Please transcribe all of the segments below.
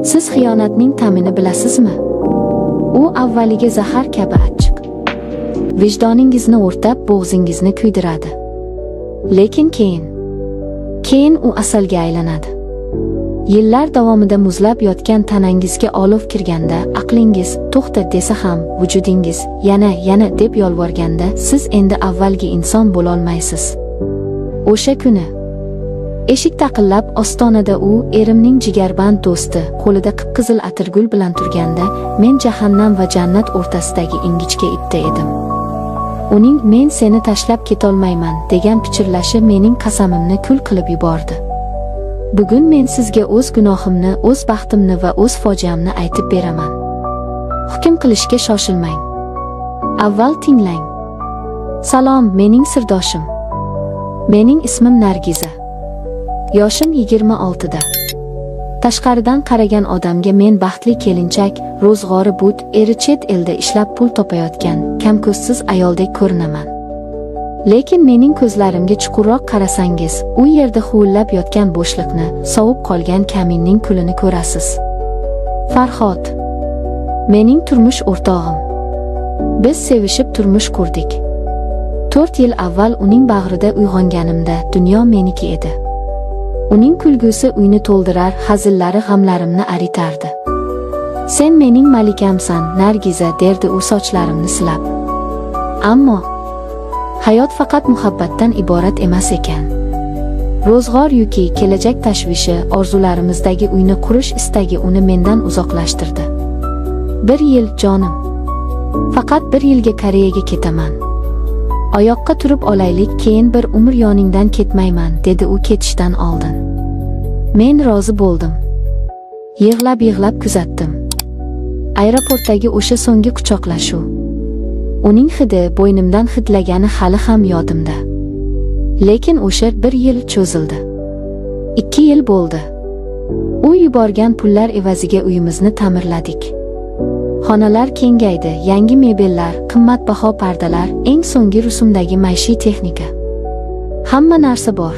Siz xiyonatning ta'mini bilasizmi? U avvaliga zahar kabi achchiq. Vijdoningizni o'rtab, bo'g'zingizni kuydiradi. Lekin keyin u asalga aylanadi. Yillar davomida muzlab yotgan tanangizga olov kirganda, aqlingiz to'xta desa ham, vujudingiz yana deb yolvorganda, siz endi avvalgi inson bo'lolmaysiz. O'sha kuni eshik taqillab, ostonada u, erimning jigarband do'sti, qo'lida qip-qizil atirgul bilan turganda, men jahannam va jannat o'rtasidagi ingichka ipda edim. Uning "men seni tashlab ketolmayman" degan pichirlashi mening qasamimni kul qilib yubordi. Bugun men sizga o'z gunohimni, o'z baxtimni va o'z fojiamni aytib beraman. Hukm qilishga shoshilmang. Avval tinglang. Salom, mening sirdoshim. Mening ismim Nargiza. Yoshim 26 da. Tashqaridan qaragan odamga men baxtli kelinchak, ro'zg'ori but, eri chet elda ishlab pul topayotgan, kamko'zsiz ayoldek ko'rinaman. Lekin mening ko'zlarimga chuqurroq qarasangiz, u yerda huvillab yotgan bo'shliqni, sovib qolgan kaminning kulini ko'rasiz. Farhod mening turmush o'rtog'im. Biz sevishib turmush qurdik. 4 yil avval uning bag'rida uyg'onganimda dunyo meniki edi. Uning kulgusi uyni to'ldirar, hazillari g'amlarimni aritardi. "Sen mening malikamsan, Nargiza", derdi u sochlarimni silab. Ammo hayot faqat muhabbatdan iborat emas ekan. Ro'zg'or yuki, kelajak tashvishi, orzularimizdagi uyni qurish istagi uni mendan uzoqlashtirdi. 1 yil jonim. Faqat 1 yilga Koreyaga ketaman. Oyoqqa turib olaylik, keyin bir umr yoningdan ketmayman, dedi u ketishdan oldin. Men rozi bo'ldim. Yig'lab kuzatdim. Aeroportdagi o'sha so'nggi quchoqlashuv. Uning hidi, bo'ynimdan hidlagani hali ham yodimda. Lekin o'sha 1 yil cho'zildi. 2 yil bo'ldi. U yuborgan pullar evaziga uyimizni ta'mirladik. Xonalar kengaydi, yangi mebellar, qimmatbaho pardalar, eng so'nggi rusumdagi maishiy texnika. Hamma narsa bor.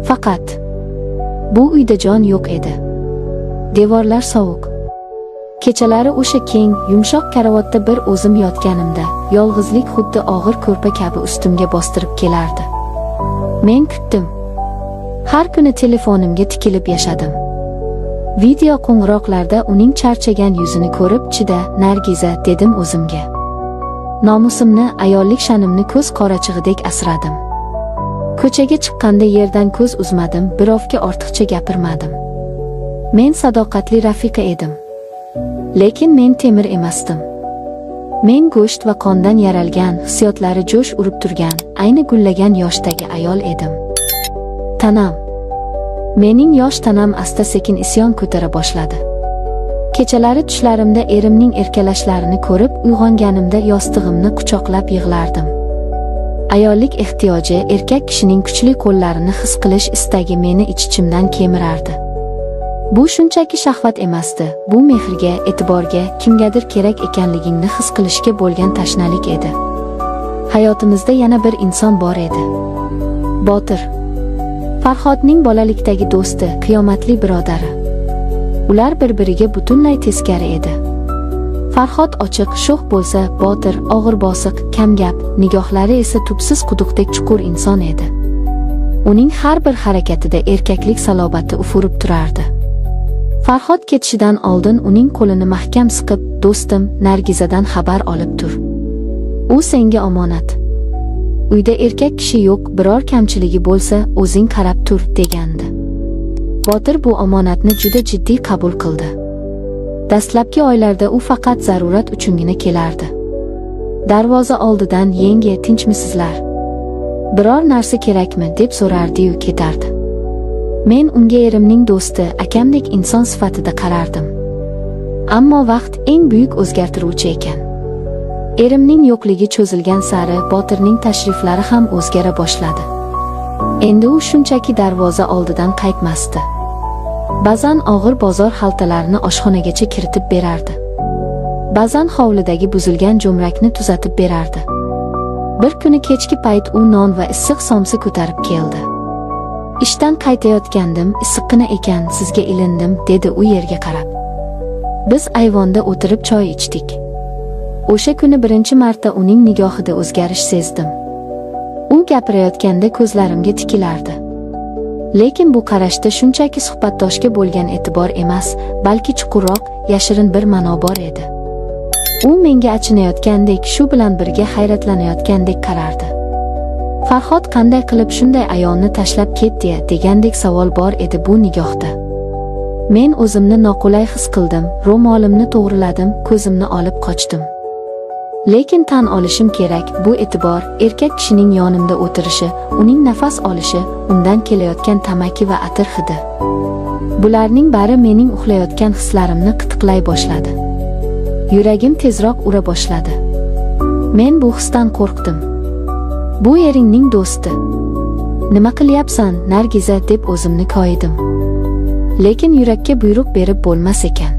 Faqat bu uyda jon yo'q edi. Devorlar sovuq. Kechalari o'sha keng, yumshoq karavotda bir o'zim yotganimda, yolg'izlik xuddi og'ir ko'rpa kabi ustimga bostirib kelardi. Men kutdim. Har kuni telefonimga tikilib yashadim. Video qo'ng'iroqlarda uning charchagan yuzini ko'rib, "Chida, Nargiza", dedim o'zimga. Nomusimni, ayollik sha'nimni ko'z qorachig'idek asradim. Ko'chaga chiqqanda yerdan ko'z uzmadim, birovga ortiqcha gapirmadim. Men sadoqatli rafiqa edim. Lekin men temir emasdim. Men go'sht va qondan yaralgan, hissiyotlari jo'sh urib turgan, ayni gullagan yoshdagi ayol edim. Tanam. Mening yosh tanam asta-sekin isyon ko'tara boshladi. Kechalari tushlarimda erimning erkalashlarini ko'rib, uyg'onganimda yostig'imni quchoqlab yig'lardim. Ayollik ehtiyoji, erkak kishining kuchli qo'llarini his qilish istagi meni ich-ichimdan kemirardi. Bu shunchaki shahvat emasdi, bu mehrga, e'tiborga, kimgadir kerak ekanligingni his qilishga bo'lgan tashnalik edi. Hayotimizda yana bir inson bor edi. Botir. Farhodning bolalikdagi do'sti, qiyomatli birodari. Ular bir-biriga butunlay teskari edi. Farhod ochiq, sho'x bo'lsa, Botir og'ir bosiq, kamgap, nigohlari esa tubsiz quduqdek chuqur inson edi. Uning har bir harakatida erkaklik salobati ufurib turardi. Farhod ketishidan oldin uning qo'lini mahkam siqib, "Do'stim, Nargizadan xabar olib tur. U senga omonat. Uyda erkak kishi yo'q, biror kamchiligi bo'lsa, o'zing qarab tur", degandi. Botir bu omonatni juda jiddiy qabul qildi. Dastlabki oylarda u faqat zarurat uchungina kelardi. Darvoza oldidan "Yenge, tinchmisizlar? Biror narsa kerakmi?" deb so'rardi-yu ketardi. Men unga erimning do'sti, akamdek inson sifatida qarardim. Ammo vaqt eng buyuk o'zgartiruvchi ekan. Erimning yo'qligi cho'zilgan sari Botirning tashriflari ham o'zgara boshladi. Endi u shunchaki darvoza oldidan qaytmasdi. Ba'zan og'ir bozor xaltalarini oshxonagacha kiritib berardi. Ba'zan hovlidagi buzilgan jo'mrakni tuzatib berardi. Bir kuni kechki payt u non va issiq somsa ko'tarib keldi. Ishdan qaytayotgandim, issiqqina ekan, sizga ilindim, dedi u yerga qarab. Biz ayvonda o'tirib choy ichdik. O'sha kuni birinchi marta uning nigohida o'zgarish sezdim. U gapirayotganda ko'zlarimga tikilardi. Lekin bu qarashda shunchaki suhbatdoshga bo'lgan e'tibor emas, balki chuqurroq, yashirin bir ma'no bor edi. U menga achinayotgandek, shu bilan birga hayratlanayotgandek qarardi. Farhod qanday qilib shunday ayolni tashlab ketdi, degandek savol bor edi bu nigohda. Men o'zimni noqulay his qildim, ro'molimni to'g'riladim, ko'zimni olib qochdim. Lekin tan olishim kerak, bu e'tibor, erkak kishining yonimda o'tirishi, uning nafas olishi, undan kelayotgan tamaki va atir hidi. Bularning bari mening uxlayotgan hislarimni qitiqlay boshladi. Yuragim tezroq ura boshladi. Men bu hisdan qo'rqdim. Bu eringning do'sti. Nima qilyapsan, Nargiza, deb o'zimni koyidim. Lekin yurakka buyruq berib bo'lmas ekan.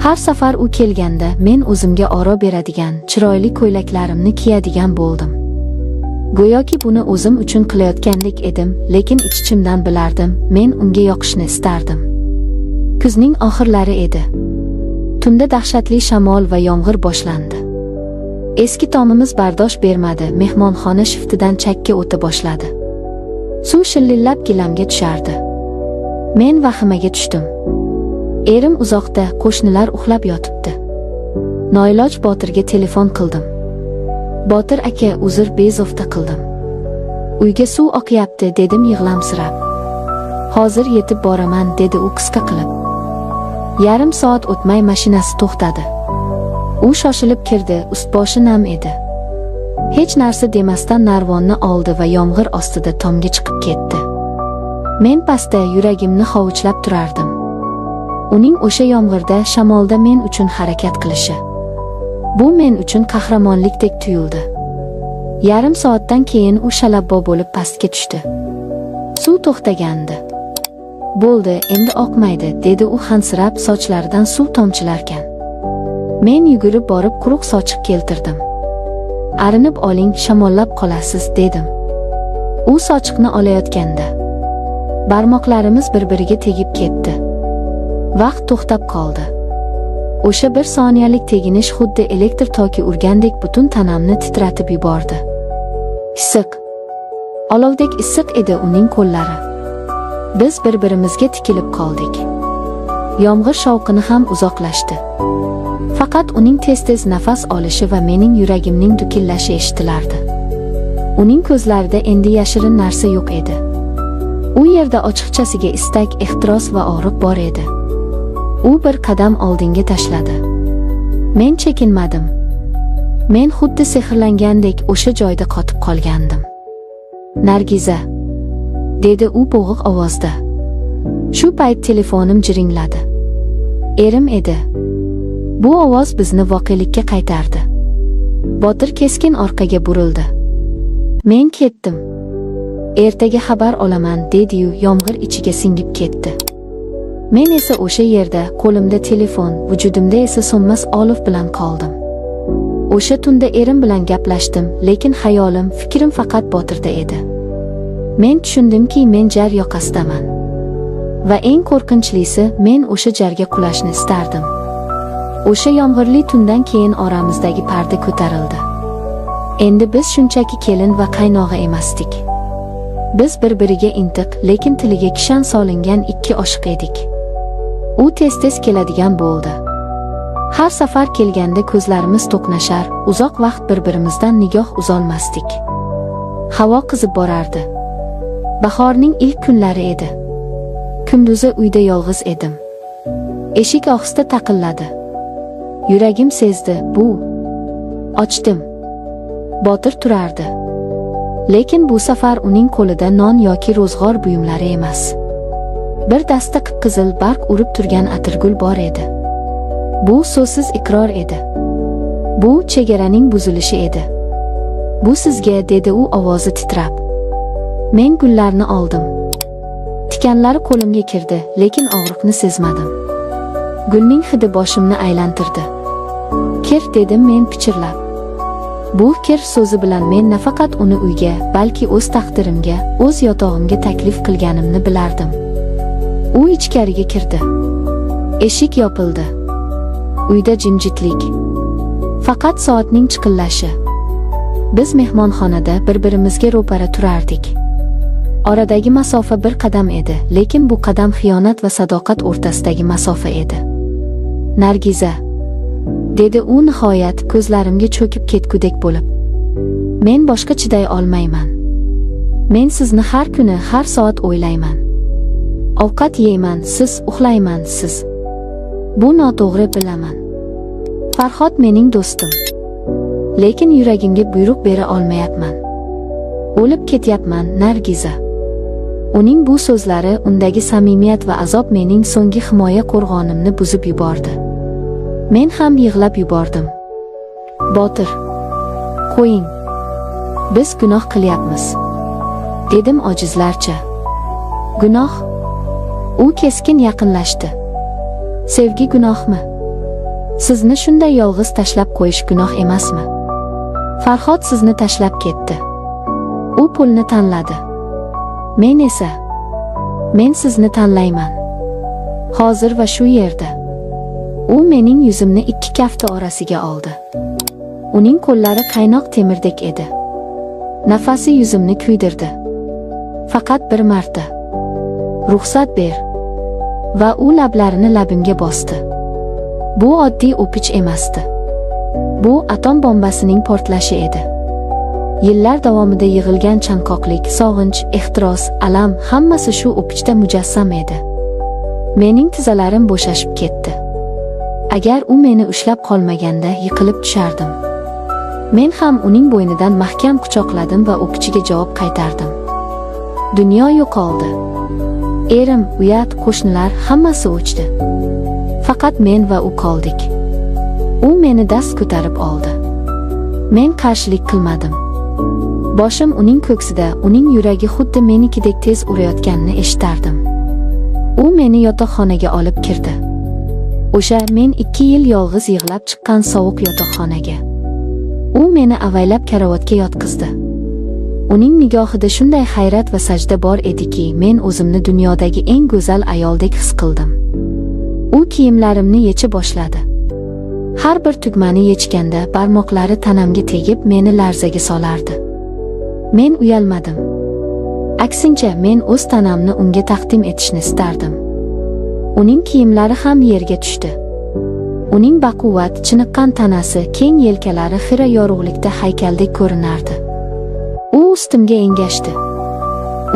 Har safar u kelganda men o'zimga oro beradigan, chiroyli ko'ylaklarimni kiyadigan bo'ldim. Go'yoki buni o'zim uchun qilayotgandek edim, lekin ich-ichimdan bilardim, men unga yoqishni istardim. Kuzning oxirlari edi. Tunda dahshatli shamol va yomg'ir boshlandi. Eski tomimiz bardosh bermadi, mehmonxona shiftidan chakka o'ta boshladi. Suv shillillab gilamga tushardi. Men vahimaga tushdim. Erim uzoqda, qo'shnilar uxlab yotibdi. Noiloj Botirga telefon qildim. Botir aka, uzr, bezovta qildim. Uyga suv oqyapti, dedim yig'lamsirab. Hozir yetib boraman, dedi u qisqa qilib. Yarim soat o'tmay mashinasi to'xtadi. U shoshilib kirdi, ust-boshi nam edi. Hech narsa demasdan narvonni oldi va yomg'ir ostida tomga chiqib ketdi. Men pastda yuragimni hovuchlab turardim. Uning o'sha yomg'irda, shamolda men uchun harakat qilishi. Bu men uchun qahramonlikdek tuyuldi. Yarim soatdan keyin u shalabbo bo'lib pastga tushdi. Suv to'xtagandi. Bo'ldi, endi oqmaydi, dedi u hansirab, sochlaridan suv tomchilarkan. Men yugurib borib quruq sochiq keltirdim. Arinib oling, shamollab qolasiz, dedim. U sochiqni olayotganda barmoqlarimiz bir-biriga tegib ketdi. Vaqt to'xtab qoldi. O'sha bir soniyalik teginish xuddi elektr toki urgandek butun tanamni titratib yubordi. Issiq. Olovdek issiq edi uning qo'llari. Biz bir-birimizga tikilib qoldik. Yomg'ir shovqini ham uzoqlashdi. Faqat uning tez-tez nafas olishi va mening yuragimning dukillashi eshitilardi. Uning ko'zlarida endi yashirin narsa yo'q edi. U yerda ochiqchasiga istak, ehtiros va og'riq bor edi. U bir qadam oldinga tashladi. Men chekinmadim. Men xuddi sehrlangandek o'sha joyda qotib qolgandim. Nargiza, dedi u bo'g'iq ovozda. Shu payt telefonim jiringladi. Erim edi. Bu ovoz bizni voqelikka qaytardi. Botir keskin orqaga burildi. Men ketdim. Ertaga xabar olaman, dedi-yu yomg'ir ichiga singib ketdi. Men esa o'sha yerda, qo'limda telefon, vujudimda esa so'nmas olov bilan qoldim. O'sha tunda erim bilan gaplashdim, lekin xayolim, fikrim faqat Botirda edi. Men tushundimki, men jar yoqasidaman. Va eng qo'rqinchlisi, men o'sha jarga qulashni istardim. O'sha yomg'irli tundan keyin oramizdagi parda ko'tarildi. Endi biz shunchaki kelin va qaynog'a emasdik. Biz bir-biriga intiq, lekin tiliga kishan solingan ikki oshiq edik. U tez-tez keladigan bo'ldi. Har safar kelganda ko'zlarimiz to'qnashar, uzoq vaqt bir-birimizdan nigoh uzolmasdik. Havo qizib borardi. Bahorning ilk kunlari edi. Kunduzi uyda yolg'iz edim. Eshik ohista taqilladi. Yuragim sezdi, bu. Ochdim. Botir turardi. Lekin bu safar uning qo'lida non yoki ro'zg'or buyumlari emas. Bir dasta qip-qizil barq urib turgan atirgul bor edi. Bu so'zsiz iqror edi. Bu chegaraning buzilishi edi. Bu sizga, dedi u ovozi titrab. Men gullarni oldim. Tikanlari qo'limga kirdi, lekin og'riqni sezmadim. Gulning hidi boshimni aylantirdi. Kir, dedim men pichirlab. Bu fikr so'zi bilan men nafaqat uni uyga, balki o'z taqdirimga, o'z yotog'imga taklif qilganimni bilardim. U ichkariga kirdi. Eshik yopildi. Uyda jimjitlik. Faqat soatning chiqillashi. Biz mehmonxonada bir-birimizga ro'para turardik. Oradagi masofa bir qadam edi, lekin bu qadam xiyonat va sadoqat o'rtasidagi masofa edi. Nargiza, dedi u nihoyat ko'zlarimga cho'kib ketgudek bo'lib. Men boshqa chiday olmayman. Men sizni har kuni, har soat o'ylayman. Ovqat yeyman, siz uxlayman, siz. Bu noto'g'ri bilaman. Farhod mening do'stim. Lekin yuragimga buyruq bera olmayapman. O'lib ketyapman, Nargiza. Uning bu so'zlari, undagi samimiyat va azob mening so'nggi himoya qo'rg'onimni buzib yubordi. Men ham yig'lab yubordim. Botir, qo'ying. Biz gunoh qilyapmiz, dedim ojizlarcha. Gunoh? U keskin yaqinlashdi. Sevgi gunohmi? Sizni shunday yolg'iz tashlab qo'yish gunoh emasmi? Farhod sizni tashlab ketdi. U pulni tanladi. Men sizni tanlayman. Hozir va shu yerda. U mening yuzimni ikki kafti orasiga oldi. Uning qo'llari qaynoq temirdek edi. Nafasi yuzimni kuydirdi. Faqat bir marta. Ruxsat ber. Va u lablarini labimga bosdi. Bu oddiy o'pich emasdi. Bu atom bombasining portlashi edi. Yillar davomida yig'ilgan chanqoqlik, sog'inch, ehtiros, alam hammasi shu o'pichda mujassam edi. Mening tizzalarim bo'shashib ketdi. Agar u meni ushlab qolmaganda yiqilib tushardim. Men ham uning bo'ynidan mahkam quchoqladim va o'pichiga javob qaytardim. Dunyo yo'qoldi. Erim, uyat, qo'shnilar hammasi o'chdi. Faqat men va u qoldik. U meni dast ko'tarib oldi. Men qarshilik qilmadim. Boshim uning ko'ksida, uning yuragi xuddi menikidek tez urayotganini eshitardim. U meni yotoqxonaga olib kirdi. O'sha men 2 yil yolg'iz yig'lab chiqqan sovuq yotoqxonaga. U meni avaylab karavotga yotqizdi. Uning nigohida shunday hayrat va sajda bor ediki, men o'zimni dunyodagi eng go'zal ayoldek his qildim. U kiyimlarimni yechib boshladi. Har bir tugmani yechganda barmoqlari tanamga tegib meni larzaga solardi. Men uyalmadim. Aksincha, men o'z tanamni unga taqdim etishni istardim. Uning kiyimlari ham yerga tushdi. Uning baquvvat, chiniqqan tanasi, keng yelkalari xira yorug'likda haykaldek ko'rinardi. U ustimga engashdi.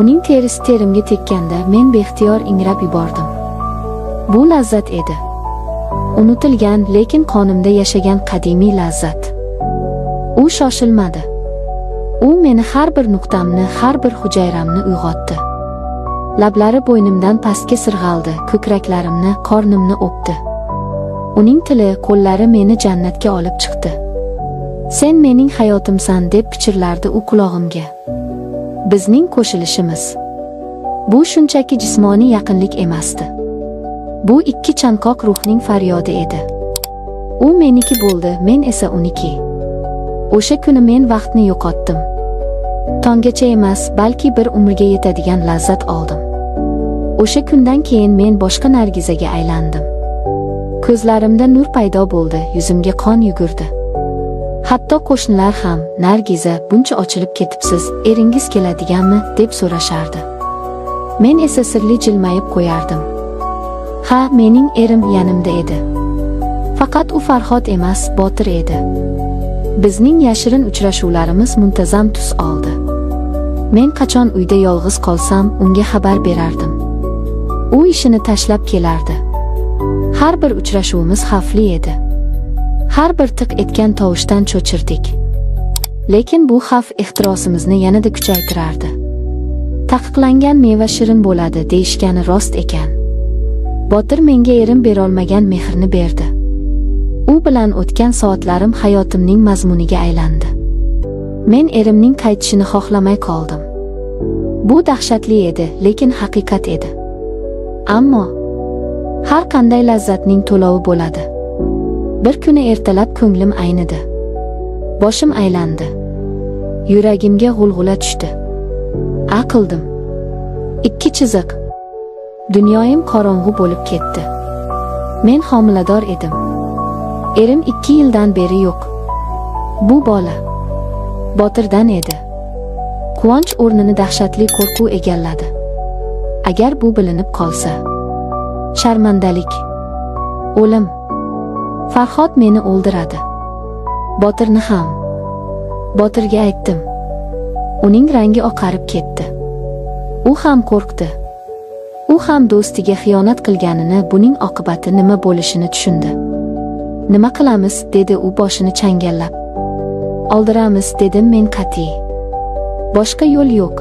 Uning terisi terimga tekkanda men beixtiyor ingrab yubordim. Bu lazzat edi. Unutilgan, lekin qonimda yashagan qadimiy lazzat. U shoshilmadi. U meni har bir nuqtamni, har bir hujayramni uyg'otdi. Lablari bo'ynimdan pastga sirg'aldi, ko'kraklarimni, qornimni o'pdi. Uning tili, qo'llari meni jannatga olib chiqdi. Sen mening hayotimsan, deb pichirlardi u qulog'imga. Bizning qo'shilishimiz. Bu shunchaki jismoniy yaqinlik emasdi. Bu ikki chanqoq ruhning faryodi edi. U meniki bo'ldi, men esa uniki. O'sha kuni men vaqtni yo'qotdim. Tonggacha emas, balki bir umrga yetadigan lazzat oldim. O'sha kundan keyin men boshqa Nargizaga aylandim. Ko'zlarimda nur paydo bo'ldi, yuzimga qon yugurdi. Hatto qo'shnilar ham, Nargiza, buncha ochilib ketibsiz, eringiz keladiganmi, deb so'rashardi. Men esa sirli jilmayib qo'yardim. Ha, mening erim yanimda edi. Faqat u Farhod emas, Botir edi. Bizning yashirin uchrashuvlarimiz muntazam tus oldi. Men qachon uyda yolg'iz qolsam, unga xabar berardim. U ishini tashlab kelardi. Har bir uchrashuvimiz xavfli edi. Har bir tiq etgan tovushdan cho'chirdik. Lekin bu xavf ehtirosimizni yanada kuchaytirardi. Taqiqlangan meva shirin bo'ladi, deyishgani rost ekan. Botir menga erim berolmagan mehrni berdi. U bilan o'tgan soatlarim hayotimning mazmuniga aylandi. Men erimning qaytishini xohlamay qoldim. Bu dahshatli edi, lekin haqiqat edi. Ammo har qanday lazzatning to'lovi bo'ladi. Bir kuni ertalab ko'nglim aynidi. Boshim aylandi. Yuragimga g'ulg'ula tushdi. Aqildim. 2 chiziq. Dunyoyim qorong'u bo'lib ketdi. Men homilador edim. Erim 2 yildan beri yo'q. Bu bola Botirdan edi. Quvonch o'rnini dahshatli qo'rquv egalladi. Agar bu bilinib qolsa, sharmandalik, o'lim. Farhod meni o'ldiradi. Botirni ham. Botirga aytdim. Uning rangi oqarib ketdi. U ham qo'rqdi. U ham do'stiga xiyonat qilganini, buning oqibati nima bo'lishini tushundi. Nima qilamiz, dedi u boshini changallab. Oldiramiz, dedim men qat'iy. Boshqa yo'l yo'q.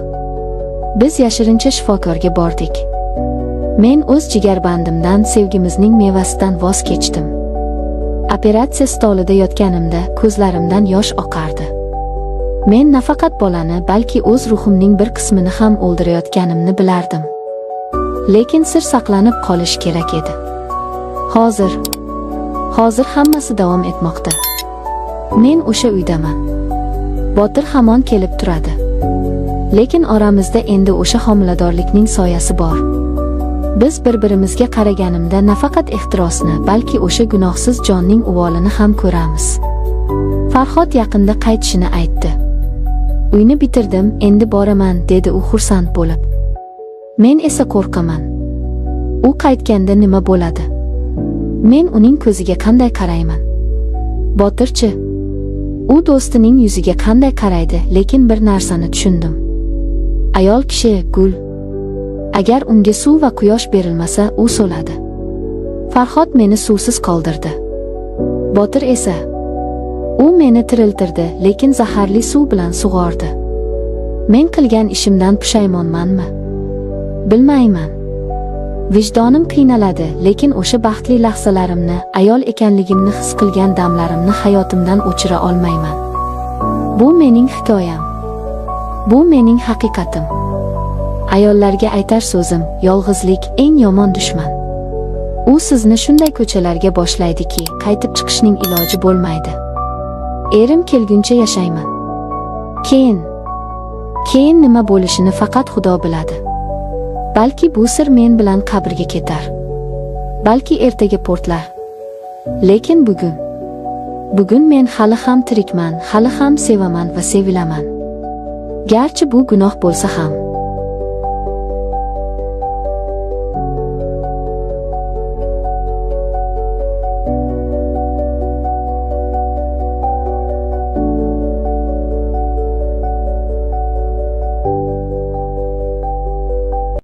Biz yashirincha shifokorga bordik. Men o'z jigarbandimdan, sevgimizning mevasidan voz kechdim. Operatsiya stolida yotganimda ko'zlarimdan yosh oqardi. Men nafaqat bolani, balki o'z ruhimning bir qismini ham o'ldirayotganimni bilardim. Lekin sir saqlanib qolish kerak edi. Hozir hammasi davom etmoqda. Men o'sha uydaman. Botir hamon kelib turadi. Lekin oramizda endi o'sha homiladorlikning soyasi bor. Biz bir-birimizga qaraganimda nafaqat ehtirosni, balki o'sha gunohsiz jonning uvolini ham ko'ramiz. Farhod yaqinda qaytishini aytdi. Uyni bitirdim, endi boraman, dedi u xursand bo'lib. Men esa qo'rqaman. U qaytganda nima bo'ladi? Men uning ko'ziga qanday qarayman? Botirchi? U do'stining yuziga qanday qaraydi, lekin bir narsani tushundim. Ayol kishi gul. Agar unga suv va quyosh berilmasa, u so'ladi. Farhod meni suvsiz qoldirdi. Botir esa u meni tiriltirdi, lekin zaharli suv bilan sug'ordi. Men qilgan ishimdan pushaymonmanmi? Bilmayman. Vijdonim qiynaladi, lekin o'sha baxtli lahzalarimni, ayol ekanligimni his qilgan damlarimni hayotimdan o'chira olmayman. Bu mening hikoyam. Bu mening haqiqatim. Ayollarga aytar so'zim, yolg'izlik eng yomon dushman. U sizni shunday ko'chalarga boshlaydiki, qaytib chiqishning iloji bo'lmaydi. Erim kelguncha yashayman. Keyin nima bo'lishini faqat Xudo biladi. Balki bu sir men bilan qabrga ketar. Balki ertaga portlar. Lekin bugun men hali ham tirikman, hali ham sevaman va sevilaman. Garchi bu gunoh bo'lsa ham.